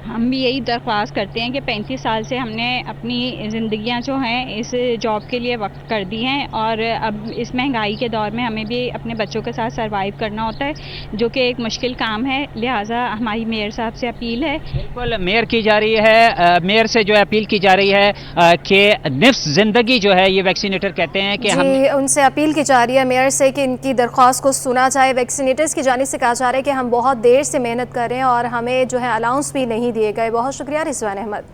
ہم بھی یہی درخواست کرتے ہیں کہ 35 سال سے ہم نے اپنی زندگیاں جو ہیں اس جاب کے لیے وقف کر دی ہیں، اور اب اس مہنگائی کے دور میں ہمیں بھی اپنے بچوں کے ساتھ سروائیو کرنا ہوتا ہے، جو کہ ایک مشکل کام ہے، لہٰذا ہماری میئر صاحب سے اپیل ہے۔ بالکل میئر کی جا رہی ہے، میئر سے جو ہے اپیل کی جا رہی ہے کہ نفس زندگی جو ہے یہ ویکسینیٹر کہتے ہیں کہ ہم ان سے اپیل کی جا رہی ہے میئر سے کہ ان کی درخواست کو سنا جائے۔ ویکسینیٹرز کی جانب سے کہا جا رہا ہے کہ ہم بہت دیر سے محنت کر رہے ہیں اور ہمیں جو ہے الاؤنس بھی نہیں دیے گئے۔ بہت شکریہ رضوان احمد۔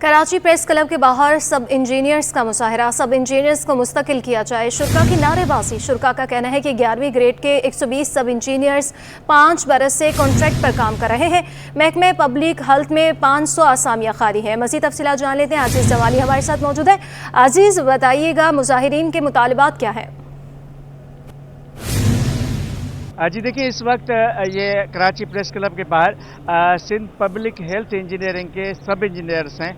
کراچی پریس کلب کے باہر سب انجینئرز کا مظاہرہ، سب انجینئرز کو مستقل کیا جائے، شرکا کی نعرے بازی۔ شرکا کا کہنا ہے کہ 11ویں گریڈ کے 120 سب انجینئرز 5 برس سے کانٹریکٹ پر کام کر رہے ہیں۔ محکمہ پبلک ہیلتھ میں 500 اسامیاں خالی ہیں۔ مزید تفصیلات جان لیتے ہیں، عزیز جمالی ہمارے ساتھ موجود ہے۔ عزیز بتائیے گا مظاہرین کے مطالبات کیا ہیں؟ جی دیکھیں، اس وقت یہ کراچی پریس کلب کے باہر سندھ پبلک ہیلتھ انجینئرنگ کے سب انجینئرز ہیں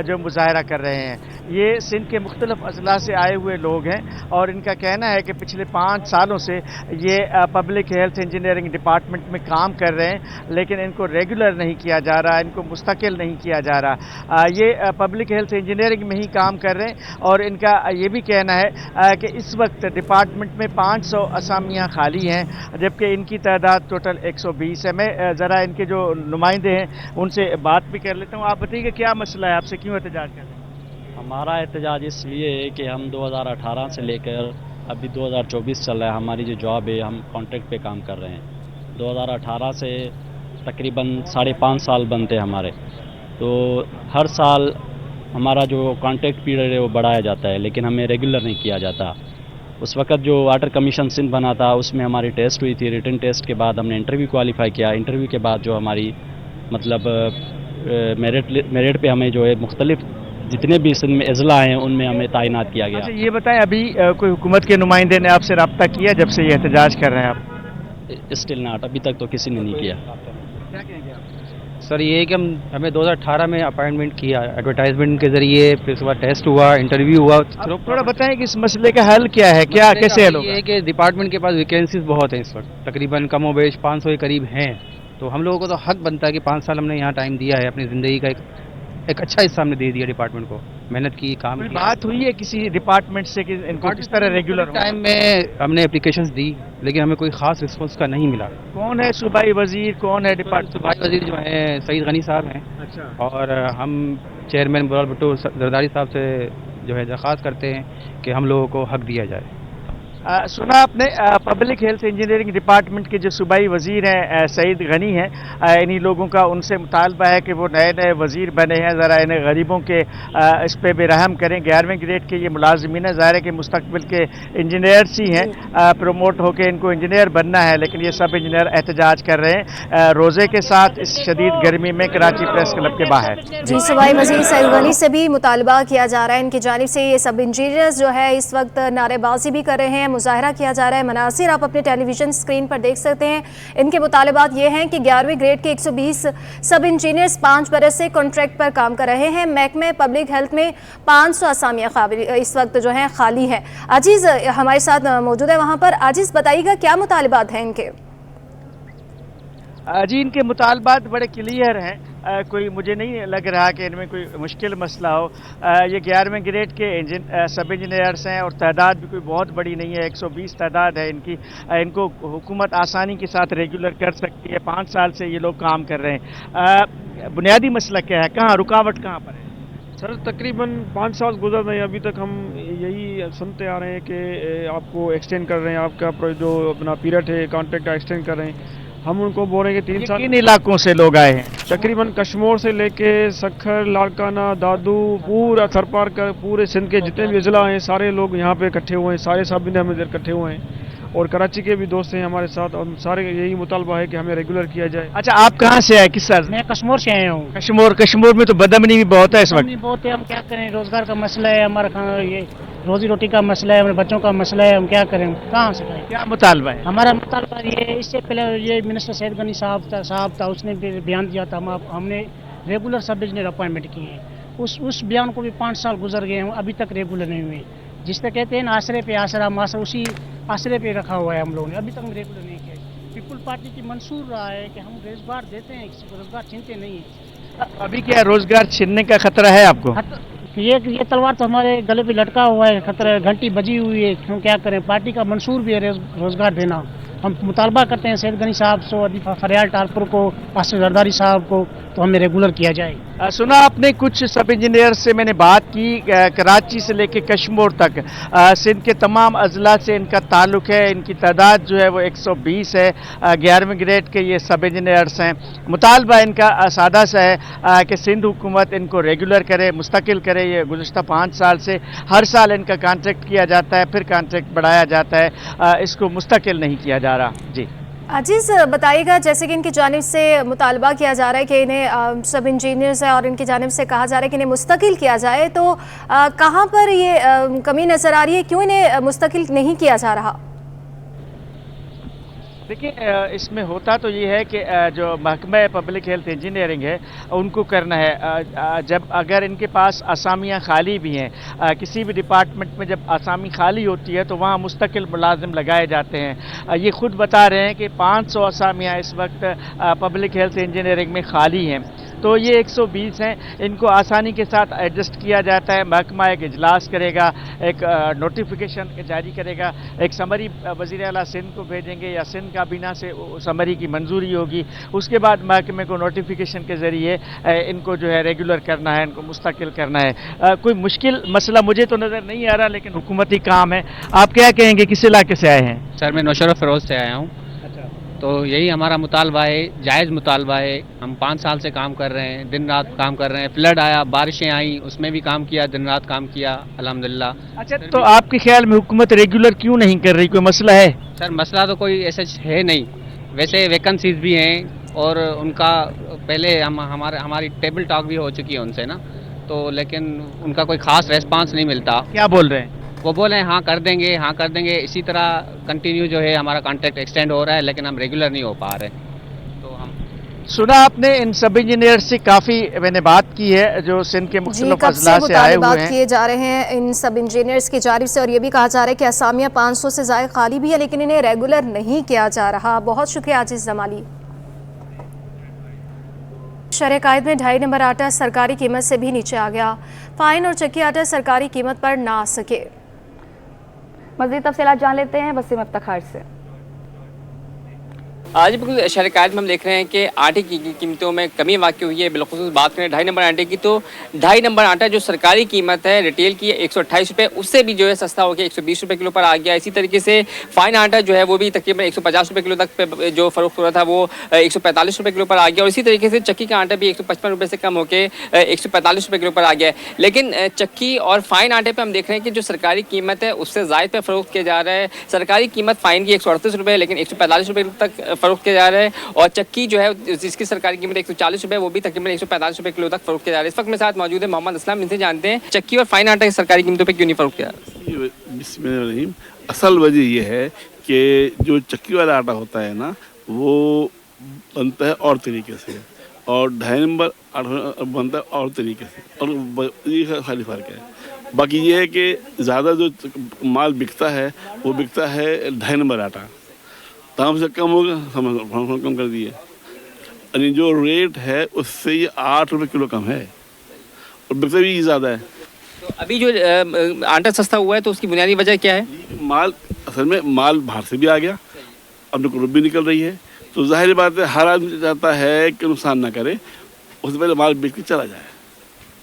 جو مظاہرہ کر رہے ہیں۔ یہ سندھ کے مختلف اضلاع سے آئے ہوئے لوگ ہیں اور ان کا کہنا ہے کہ پچھلے 5 سالوں سے یہ پبلک ہیلتھ انجینئرنگ ڈپارٹمنٹ میں کام کر رہے ہیں، لیکن ان کو ریگولر نہیں کیا جا رہا، ان کو مستقل نہیں کیا جا رہا۔ یہ پبلک ہیلتھ انجینئرنگ میں ہی کام کر رہے ہیں اور ان کا یہ بھی کہنا ہے کہ اس وقت ڈپارٹمنٹ میں 500 اسامیاں خالی ہیں، جبکہ ان کی تعداد ٹوٹل 120 ہے۔ میں ذرا ان کے جو نمائندے ہیں ان سے بات بھی کر لیتا ہوں۔ آپ بتائیے کہ کیا مسئلہ ہے، آپ سے کیوں احتجاج کر رہے ہیں؟ ہمارا احتجاج اس لیے ہے کہ ہم 2018 سے لے کر ابھی 2024 چل رہا ہے، ہماری جو جاب ہے ہم کانٹریکٹ پہ کام کر رہے ہیں۔ 2018 سے تقریباً 5.5 سال بنتے ہمارے، تو ہر سال ہمارا جو کانٹریکٹ پیریڈ ہے وہ بڑھایا جاتا ہے، لیکن ہمیں ریگولر نہیں کیا جاتا۔ اس وقت جو واٹر کمیشن سندھ بنا تھا اس میں ہماری ٹیسٹ ہوئی تھی، ریٹن ٹیسٹ کے بعد ہم نے انٹرویو کوالیفائی کیا، انٹرویو کے بعد جو ہماری مطلب میرٹ پہ ہمیں جو ہے مختلف جتنے بھی سندھ میں اضلاع ہیں ان میں ہمیں تعینات کیا گیا۔ اچھا یہ بتائیں، ابھی کوئی حکومت کے نمائندے نے آپ سے رابطہ کیا جب سے یہ احتجاج کر رہے ہیں آپ؟ اسٹل ناٹ، ابھی تک تو کسی نے نہیں کیا۔ کیا کہیں گے آپ؟ سر یہ ہے کہ ہمیں 2018 میں اپائنٹمنٹ کیا، ایڈورٹائزمنٹ کے ذریعے، پھر اس کے بعد ٹیسٹ ہوا، انٹرویو ہوا۔ تھوڑا بتائیں کہ اس مسئلے کا حل کیا ہے، کیا کیسے حل ہوگا؟ یہ ہے کہ ڈپارٹمنٹ کے پاس ویکینسیز بہت ہیں اس وقت، تقریباً کم و بیش 500 کے قریب ہیں، تو ہم لوگوں کو تو حق بنتا ہے کہ 5 سال ہم نے یہاں ٹائم دیا ہے، اپنی زندگی کا ایک اچھا حصہ ہم نے دے دیا ڈپارٹمنٹ کو، محنت کی، کام کی۔ بات ہوئی ہے کسی ڈپارٹمنٹ سے کہ ان کو کس طرح ریگولر ٹائم میں ہم نے اپلیکیشنز دی، لیکن ہمیں کوئی خاص رسپانس کا نہیں ملا۔ کون ہے صوبائی وزیر، کون ہے ڈپارٹمنٹ؟ صوبائی وزیر جو ہیں سعید غنی صاحب ہیں، اور ہم چیئرمین بلال بھٹو زرداری صاحب سے جو ہے درخواست کرتے ہیں کہ ہم لوگوں کو حق دیا جائے۔ سنا آپ نے پبلک ہیلتھ انجینئرنگ ڈپارٹمنٹ کے جو صوبائی وزیر ہیں سعید غنی ہیں، انہی لوگوں کا ان سے مطالبہ ہے کہ وہ نئے وزیر بنے ہیں، ذرا انہیں غریبوں کے اس پہ بھی رحم کریں۔ 11ویں گریڈ کے یہ ملازمین ہیں، ظاہر ہے کہ مستقبل کے انجینئرس ہی ہیں، پروموٹ ہو کے ان کو انجینئر بننا ہے، لیکن یہ سب انجینئر احتجاج کر رہے ہیں روزے کے ساتھ اس شدید گرمی میں کراچی پریس کلب کے باہر۔ جی، صوبائی وزیر سعید غنی سے بھی مطالبہ کیا جا رہا ہے، ان کی جانب سے یہ سب انجینئرز جو ہے اس وقت نعرے بازی بھی کر رہے ہیں، مظاہرہ کیا جا رہا ہے۔ مناظر آپ اپنے ٹیلی ویژن اسکرین پر دیکھ سکتے ہیں۔ ان کے مطالبات یہ ہیں کہ 11ویں گریڈ کے 120 سب انجینئرز 5 برس سے کانٹریکٹ پر کام کر رہے ہیں۔ محکمہ پبلک ہیلتھ میں 500 اسامیاں اس وقت جو ہیں خالی ہیں۔ عزیز ہمارے ساتھ موجود ہے وہاں پر، عزیز بتائیے گا کیا مطالبات ہیں ان کے؟ جی ان کے مطالبات بڑے کلیئر ہیں، کوئی مجھے نہیں لگ رہا کہ ان میں کوئی مشکل مسئلہ ہو۔ یہ 11ویں گریڈ کے سب انجینئرس ہیں اور تعداد بھی کوئی بہت بڑی نہیں ہے، 120 تعداد ہے ان کی۔ ان کو حکومت آسانی کے ساتھ ریگولر کر سکتی ہے، 5 سال سے یہ لوگ کام کر رہے ہیں۔ بنیادی مسئلہ کیا ہے، کہاں رکاوٹ کہاں پر ہے؟ سر تقریباً 5 سال گزر رہے ہیں، ابھی تک ہم یہی سنتے آ رہے ہیں کہ آپ کو ایکسٹینڈ کر رہے ہیں، آپ کا جو اپنا پیریڈ ہے کانٹریکٹ ایکسٹینڈ کر رہے ہیں۔ ہم ان کو بول رہے ہیں کہ 3 سال۔ کن علاقوں سے لوگ آئے ہیں؟ تقریباً کشمور سے لے کے سکھر، لاڑکانہ، دادو، پورا تھرپار کا پورے سندھ کے جتنے بھی اضلاع ہیں سارے لوگ یہاں پہ اکٹھے ہوئے ہیں، سارے صاحب ہم ادھر اکٹھے ہوئے ہیں، اور کراچی کے بھی دوست ہیں ہمارے ساتھ، اور سارے یہی مطالبہ ہے کہ ہمیں ریگولر کیا جائے۔ اچھا آپ کہاں سے آئے، کس سال؟ میں کشمور سے آیا ہوں۔ کشمور میں تو بدامنی بھی بہت ہے اس وقت۔ بہت ہے، ہم کیا کریں، روزگار کا مسئلہ ہے ہمارا، کھانا یہ روزی روٹی کا مسئلہ ہے، ہمارے بچوں کا مسئلہ ہے، ہم کیا کریں، کہاں سے کریں؟ کیا مطالبہ ہے؟ ہمارا مطالبہ یہ ہے، اس سے پہلے یہ منسٹر سعید غنی صاحب تھا، اس نے بھی بیان دیا تھا، ہم نے ریگولر سب انجینئر اپوائنٹمنٹ کیے ہیں، اس بیان کو بھی 5 سال گزر گئے ہیں، ابھی تک ریگولر نہیں ہوئے۔ جس طرح کہتے ہیں آسرے پہ آسرا، اسی آسرے پہ رکھا ہوا ہے ہم لوگوں نے، ابھی تک ریگولر نہیں کیا۔ पीपुल पार्टी की मंशूर रहा है कि हम रोजगार देते हैं, किसी को रोजगार छीनते नहीं है। अभी क्या रोजगार छीनने का खतरा है आपको? ये तलवार तो हमारे गले पे लटका हुआ है, खतरा, घंटी बजी हुई है। हम क्या करें, पार्टी का मंशूर भी है रोजगार देना। हम मुतालबा करते हैं सैयद गनी साहब से, फरियाल टालपुर को, आसिफ जरदारी साहब को, तो हमें रेगुलर किया जाए। सुना आपने कुछ सब इंजीनियर से मैंने बात की, कराची से लेके कश्मीर तक सिंध के तमाम अजला से इनका ताल्लुक है। इनकी तादाद जो है वो 120 है। 11वें ग्रेड के ये सब इंजीनियर्स हैं। मुतालबा इनका सादा सा है कि सिंध हुकूमत इनको रेगुलर करे, मुस्तकिल करे। ये गुज़श्ता 5 साल से हर साल इनका कॉन्ट्रैक्ट किया जाता है, फिर कॉन्ट्रैक्ट बढ़ाया जाता है, इसको मुस्तकिल नहीं किया जा रहा। जी अजीज बताइएगा, जैसे कि इनकी जानिब से मुतालबा किया जा रहा है कि इन्हें सब इंजीनियर्स है और इनकी जानिब से कहा जा रहा है कि इन्हें मुस्तकिल किया जाए, तो कहाँ पर ये कमी नज़र आ रही है, क्यों इन्हें मुस्तकिल नहीं किया जा रहा? देखिए, इसमें होता तो ये है कि जो महकमा पब्लिक हेल्थ इंजीनियरिंग है उनको करना है। जब अगर इनके पास असामियाँ खाली भी हैं, किसी भी डिपार्टमेंट में जब असामी खाली होती है तो वहाँ मुस्तकिल मुलाजिम लगाए जाते हैं। ये खुद बता रहे हैं कि 500 असामियाँ इस वक्त पब्लिक हेल्थ इंजीनियरिंग में खाली हैं, तो ये 120 हैं। इनको आसानी के साथ एडजस्ट किया जाता है। महकमा एक इजलास करेगा, एक नोटिफिकेशन जारी करेगा, एक समरी वज़ीर आला सिंध को भेजेंगे या सिंध काबीना से समरी की मंजूरी होगी। उसके बाद महकमे को नोटिफिकेशन के ज़रिए इनको जो है रेगुलर करना है, इनको मुस्तकिल करना है। कोई मुश्किल मसला मुझे तो नज़र नहीं आ रहा, लेकिन हुकूमती काम है। आप क्या कहेंगे, किस इलाके से आए हैं? सर मैं नौशरफ फिरोज से आया हूँ। तो यही हमारा मुतालबा है, जायज़ मुतालबा है। हम 5 साल से काम कर रहे हैं, दिन रात काम कर रहे हैं। फ्लड आया, बारिशें आई, उसमें भी काम किया, दिन रात काम किया अल्हम्दुलिल्लाह। अच्छा, तो आपके ख्याल में हुकूमत रेगुलर क्यों नहीं कर रही, कोई मसला है? सर मसला तो कोई ऐसा है नहीं, वैसे वैकेंसीज भी हैं और उनका पहले हमारी टेबल टॉक भी हो चुकी है उनसे ना, तो लेकिन उनका कोई ख़ास रेस्पॉन्स नहीं मिलता। क्या बोल रहे हैं? वो बोल रहे हैं हाँ कर देंगे, हाँ कर देंगे। इसी तरह कंटिन्यू जो है हमारा कॉन्ट्रैक्ट एक्सटेंड हो रहा है, लेकिन हम रेगुलर नहीं हो पा रहे। तो हम सुना आपने इन सब इंजीनियर से काफ़ी मैंने बात की है जो सिंध के मुख्तलिफ अजला से आए हुए हैं। किए जा रहे हैं इन सब इंजीनियर्स की जानिब से, और ये भी कहा जा रहा है कि असामियाँ 500 से ज़ायद खाली भी है, लेकिन इन्हें रेगुलर नहीं किया जा रहा। बहुत शुक्रिया आजिज़ जमाली। शरह कायद में 2.5 नंबर आटा सरकारी कीमत से भी नीचे आ गया। फाइन और चक्की आटा सरकारी कीमत पर ना आ सके। मज़ीद तफसीलात जान लेते हैं वसीम इफ्तिखार से। आज बिल्कुल शहर कायद में हम देख रहे हैं कि आटे की कीमतों में कमी वाक़ई हुई है। बिलखुसूस बात करें 2.5 नंबर आटे की, तो 2.5 नंबर आटा जो सरकारी कीमत है रिटेल की 128 रुपये, उससे भी जो है सस्ता हो गया, 120 रुपये किलो पर आ गया। इसी तरीके से फाइन आटा जो है वो भी तकरीबन 150 रुपये किलो तक पे जो फरोख्त हो रहा था वो 145 रुपये किलो पर आ गया। और इसी तरीके से चक्की का आटा भी 155 रुपये से कम होकर 145 रुपये किलो पर आ गया है। लेकिन चक्की और फाइन आटे पर हम देख रहे हैं कि जो सरकारी कीमत है उससे ज़ायद पे फरोख्त किया जा रहा है। सरकारी कीमत फाइन की 138 रुपये, लेकिन 145 रुपये तक फरोख्त किया जा रहा है। और चक्की जो है जिसकी सरकारी कीमत 140 रुपये, वो भी तकरीबन 145 रुपये किलो तक फरोख्त किया जा रहा है। इस वक्त मेरे साथ मौजूद है मोहम्मद असलम, इनसे जानते हैं चक्की और फाइन आटा की सरकारी कीमतों पे क्यों नहीं फरोख्त किया जा रहा? बिस्मिल्लाह, असल वजह यह है कि जो चक्की वाला आटा होता है ना वो बनता है और तरीके से, और 2.5 नंबर आटा बनता है और तरीके से, और ये खाली फ़र्क है। बाकी ये है कि ज़्यादा जो माल बिकता है वो बिकता है 2.5 नंबर आटा, दाम से कम होगा, कम कर दिए। यानी जो रेट है उससे ये 8 रुपये किलो कम है और बिकता भी ज़्यादा है। तो अभी जो आटा सस्ता हुआ है तो उसकी बुनियादी वजह क्या है? माल असल में माल बाहर से भी आ गया, अब रुपये भी निकल रही है, तो जाहिर बात है हर आदमी चाहता है कि नुकसान ना करे, उससे पहले माल बिक के चला जाए।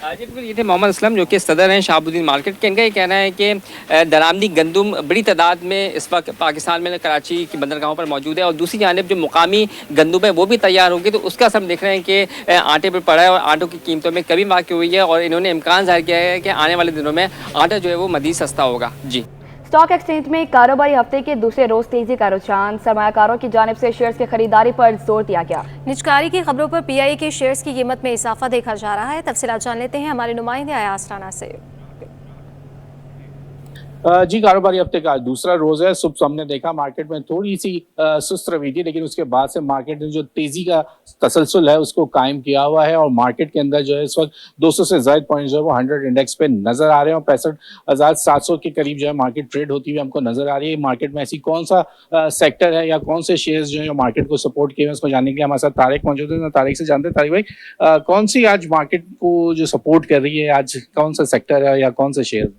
जी बिल्कुल, ये थे मोहम्मद असलम जो कि सदर हैं शहाबुद्दीन मार्केट के। इनका ये कहना है कि दरामदी गंदुम बड़ी तादाद में इस वक्त पाकिस्तान में कराची की बंदरगाहों पर मौजूद है, और दूसरी जानिब जो मुकामी गंदुम है वो भी तैयार होगी, तो उसका असर हम देख रहे हैं कि आटे पर पड़ा है और आटों की कीमतों में कमी वाक़ई हुई है। और इन्होंने इम्कान ज़ाहिर किया है कि आने वाले दिनों में आटा जो है वो मज़ीद सस्ता होगा। जी, स्टॉक एक्सचेंज में कारोबारी हफ्ते के दूसरे रोज तेजी का रुझान, सरमायाकारों की जानिब से शेयर्स की खरीदारी पर जोर दिया गया। निजकारी की खबरों पर पीआईए के शेयर्स की कीमत में इजाफा देखा जा रहा है। तफसीलात जान लेते हैं हमारे नुमाइंदे अयास राना से। जी, कारोबारी हफ्ते का आज दूसरा रोज है। सुबह हमने देखा मार्केट में थोड़ी सी सुस्त रवि थी, लेकिन उसके बाद से मार्केट ने जो तेजी का तसलसल है उसको कायम किया हुआ है और मार्केट के अंदर जो है इस वक्त 200 से ज्यादा पॉइंट जो है वो 100 इंडेक्स पे नजर आ रहे हैं और 65,700 के करीब जो है मार्केट ट्रेड होती हुई हमको नजर आ रही है। मार्केट में ऐसी कौन सा सेक्टर है या कौन से शेयर्स जो है मार्केट को सपोर्ट किए हैं उसको जानने के लिए हमारे साथ तारिक मौजूद है। तारिक से जानते हैं, तारिक भाई कौन सी आज मार्केट को जो सपोर्ट कर रही है, आज कौन सा सेक्टर है या कौन सा शेयर?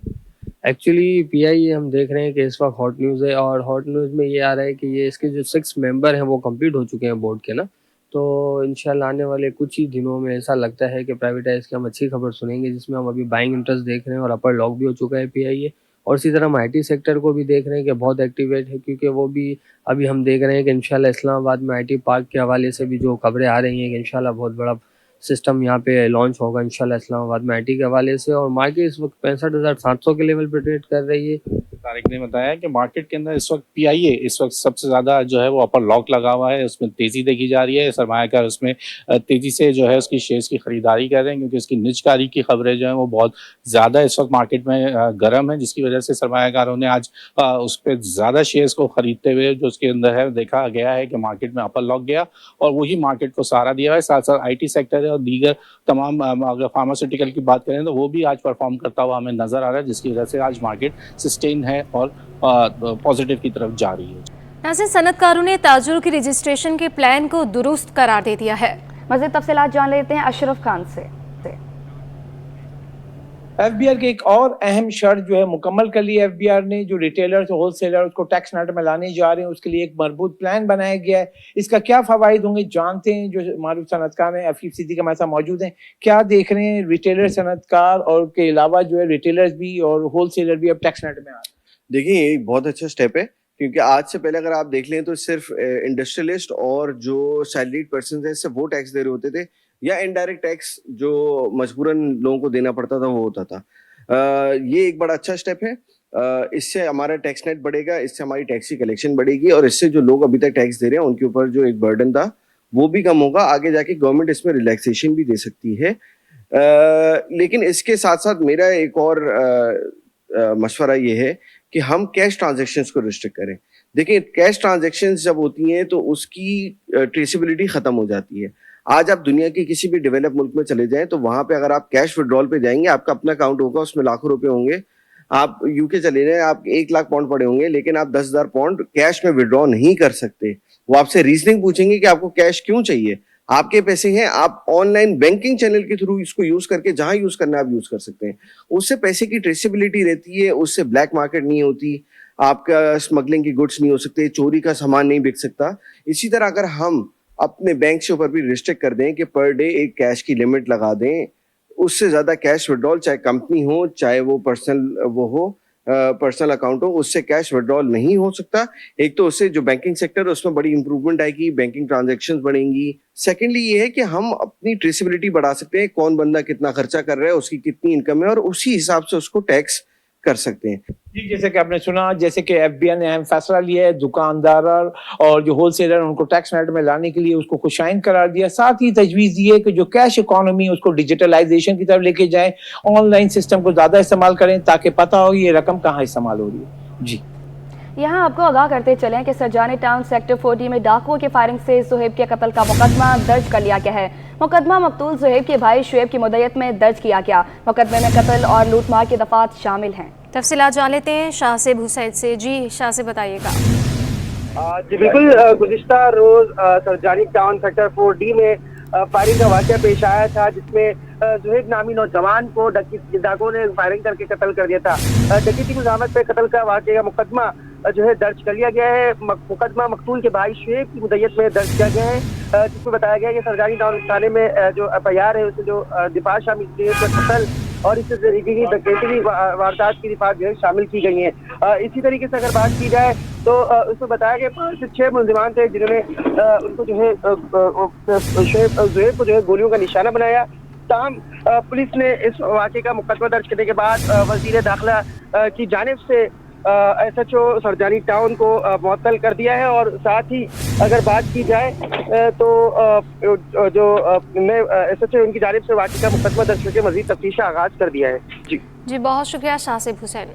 एक्चुअली पीआई हम देख रहे हैं कि इस वक्त हॉट न्यूज़ है और हॉट न्यूज़ में ये आ रहा है कि ये इसके जो 6 मेंबर हैं वो कंप्लीट हो चुके हैं बोर्ड के ना, तो इंशाल्लाह आने वाले कुछ ही दिनों में ऐसा लगता है कि प्राइवेटाइज की हम अच्छी खबर सुनेंगे, जिसमें हम अभी बाइंग इंटरेस्ट देख रहे हैं और अपर लॉक भी हो चुका है पीआई। और इसी तरह हम आईटी सेक्टर को भी देख रहे हैं कि बहुत एक्टिवेट है, क्योंकि वो भी अभी हम देख रहे हैं कि इंशाल्लाह इस्लामाबाद में आईटी पार्क के हवाले से भी जो खबरें आ रही हैं कि इंशाल्लाह बहुत बड़ा सिस्टम यहाँ पे लॉन्च होगा इंशाल्लाह इस्लामाबाद में आईटी के हवाले से। और मार्केट इस वक्त 65,700 के लेवल पे ट्रेड कर रही है। तारिक ने बताया कि मार्केट के अंदर इस वक्त पीआईए इस वक्त सबसे ज्यादा जो है वो अपर लॉक लगा हुआ है, उसमें तेजी देखी जा रही है। सरमायाकार उसमें तेजी से जो है उसकी शेयर्स की खरीदारी कर रहे हैं, क्योंकि उसकी निजकारी की खबरें जो है वो बहुत ज्यादा इस वक्त मार्केट में गर्म है, जिसकी वजह से सरमायाकारों ने आज उस पर ज्यादा शेयर्स को खरीदते हुए जो उसके अंदर है देखा गया है कि मार्केट में अपर लॉक गया और वही मार्केट को सहारा दिया है। साथ साथ आईटी सेक्टर है और दीगर तमाम, अगर फार्मास्यूटिकल की बात करें तो वो भी आज परफॉर्म करता हुआ हमें नजर आ रहा है, जिसकी वजह से आज मार्केट सस्टेन है और पॉजिटिव की तरफ जा रही है। नाज़रीन, सनतकारों ने ताजुर की रजिस्ट्रेशन के प्लान को दुरुस्त करार दे दिया है। मज़ीद तफसीलात जान लेते हैं अशरफ खान से। एफबीआर के एक और अहम शर्त जो है मुकम्मल कर ली एफबीआर ने, जो रिटेलर्स और होलसेलर उसको टैक्स नेट में लाने जा रहे हैं, उसके लिए एक मजबूत प्लान बनाया गया है। इसका क्या फवाइद होंगे जानते हैं, जो मारूफ सनतकार हैं अफीफ सिद्दीकी हमारे साथ मौजूद हैं। क्या देख रहे हैं रिटेलर सनतकार और के अलावा जो है रिटेलर्स भी और होलसेलर भी अब टैक्स नेट में आ रहे हैं? देखिए, ये एक बहुत अच्छा स्टेप है, क्योंकि आज से पहले अगर आप देख लें तो सिर्फ इंडस्ट्रियलिस्ट और जो सैलरीड पर्सन है सिर्फ वो टैक्स दे रहे होते थे, या इनडायरेक्ट टैक्स जो मजबूरन लोगों को देना पड़ता था वो होता था। ये एक बड़ा अच्छा स्टेप है। इससे हमारा टैक्स नेट बढ़ेगा, इससे हमारी टैक्स की कलेक्शन बढ़ेगी और इससे जो लोग अभी तक टैक्स दे रहे हैं उनके ऊपर जो एक बर्डन था वो भी कम होगा। आगे जाके गवर्नमेंट इसमें रिलैक्सेशन भी दे सकती है। लेकिन इसके साथ साथ मेरा एक और मशवरा ये है कि हम कैश ट्रांजैक्शंस को रिस्ट्रिक्ट करें। देखिए, कैश ट्रांजैक्शंस जब होती हैं तो उसकी ट्रेसिबिलिटी खत्म हो जाती है। आज आप दुनिया के किसी भी डेवलप मुल्क में चले जाएं तो वहां पे अगर आप कैश विड्रॉल पे जाएंगे, आपका अपना अकाउंट होगा, उसमें लाखों रुपए होंगे। आप यूके चले जाएं, आप 1 लाख पाउंड पड़े होंगे, लेकिन आप 10,000 पाउंड कैश में विड्रॉ नहीं कर सकते। वो आपसे रीजनिंग पूछेंगे कि आपको कैश क्यों चाहिए। आपके पैसे हैं, आप ऑनलाइन बैंकिंग चैनल के थ्रू इसको यूज करके जहां यूज करना है आप यूज कर सकते हैं। उससे पैसे की ट्रेसेबिलिटी रहती है, उससे ब्लैक मार्केट नहीं होती, आपका स्मगलिंग की गुड्स नहीं हो सकते, चोरी का सामान नहीं बिक सकता। इसी तरह अगर हम अपने बैंक के ऊपर भी रिस्ट्रिक्ट कर दें कि पर डे एक कैश की लिमिट लगा दें, उससे ज्यादा कैश विड्रॉल, चाहे कंपनी हो चाहे वो पर्सनल वो हो, पर्सनल अकाउंट हो, उससे कैश विड्रॉल नहीं हो सकता। एक तो उससे जो बैंकिंग सेक्टर है उसमें बड़ी इंप्रूवमेंट आएगी, बैंकिंग ट्रांजैक्शंस बढ़ेंगी। सेकेंडली ये है कि हम अपनी ट्रेसिबिलिटी बढ़ा सकते हैं, कौन बंदा कितना खर्चा कर रहा है, उसकी कितनी इनकम है, और उसी हिसाब से उसको टैक्स कर सकते हैं। जी, जैसे कि आपने सुना, जैसे कि एफबीआई ने अहम फैसला लिया है, दुकानदार और जो होलसेलर उनको टैक्स नेट में लाने के लिए उसको खुशाइन करार दिया। साथ ही तजवीज़ दी है कि जो कैश इकोनॉमी उसको डिजिटलाइजेशन की तरफ लेके जाएं, ऑनलाइन सिस्टम को ज्यादा इस्तेमाल करें ताकि पता हो ये रकम कहाँ इस्तेमाल हो रही है। जी, यहाँ आपको आगाह करते चलें कि सरजानी टाउन सेक्टर 40 में डाकुओं की फायरिंग से सुहेब के कत्ल का मुकदमा दर्ज कर लिया गया है। मुकदमा मकतूल सुहेब के भाई शुएब की मुद्दत में दर्ज किया गया। मुकदमे में कत्ल और लूटमार की दफात शामिल हैं। तफसीलात जान लेते हैं शाहसेब हुसैन से। जी शाहसेब, बताइएगा। जी बिल्कुल, गुज़िश्ता रोज सरजानी टाउन सेक्टर 4D में फायरिंग का वाक़या पेश आया था, जिसमें ज़ुहैब नामी नौजवान को डाकुओं ने फायरिंग करके कत्ल कर दिया था। डकैती की ज़ामत पे कत्ल का वाक़या का मुकदमा जो है दर्ज कर लिया गया है। मुकदमा मकतूल के भाई शुएब की मुद्दत में दर्ज किया गया है, जिसमें बताया गया है कि सरजानी टाउन थाने में जो FIR है उसमें जो दिफा शामिल की है, कत्ल और इस तरीके की डकैती की वारदात की दिफा जो है शामिल की गई है। इसी तरीके से अगर बात की जाए तो उसमें बताया गया 5 से 6 मुलजिमान थे जिन्होंने उनको जो है ज़ुहैब को जो है गोलियों का निशाना बनाया। ताहम पुलिस ने इस वाक़े का मुकदमा दर्ज करने के बाद वज़ीर दाखिला की जानिब से SHO सरजानी टाउन को मुअत्तल कर दिया है। और साथ ही अगर बात की जाए तो जो SHO उनकी जानिब से वाक़े का मुकदमा दर्ज करके मज़ीद तफ्तीश का आगाज़ कर दिया है। जी, बहुत शुक्रिया शाहसेब हुसैन।